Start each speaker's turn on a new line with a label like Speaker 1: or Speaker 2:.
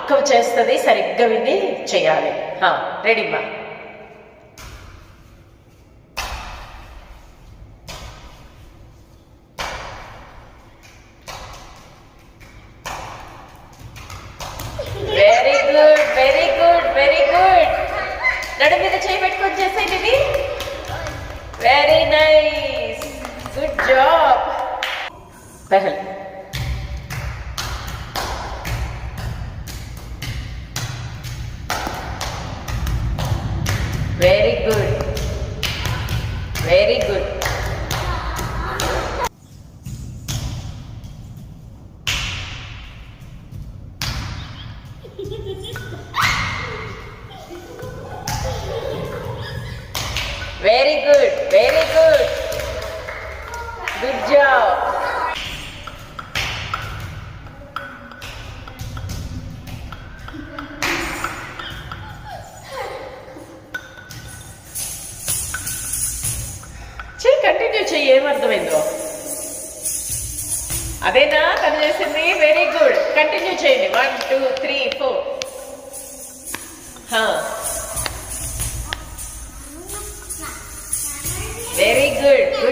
Speaker 1: అక్క చేస్తుంది, సరిగ్గా విని చేయాలి. రెడీ మా. Very good, very good, very good. నడు మీద చేయి పెట్టుకొని చేసేది ఇది. Very nice, good job. పహల్ very good, very good. Very good, very good, good job. చెయ్యి, కంటిన్యూ చెయ్యి. ఏమర్థమైందో అదేనా తను చేసింది. వెరీ గుడ్, కంటిన్యూ చేయండి. 1 2 3 4.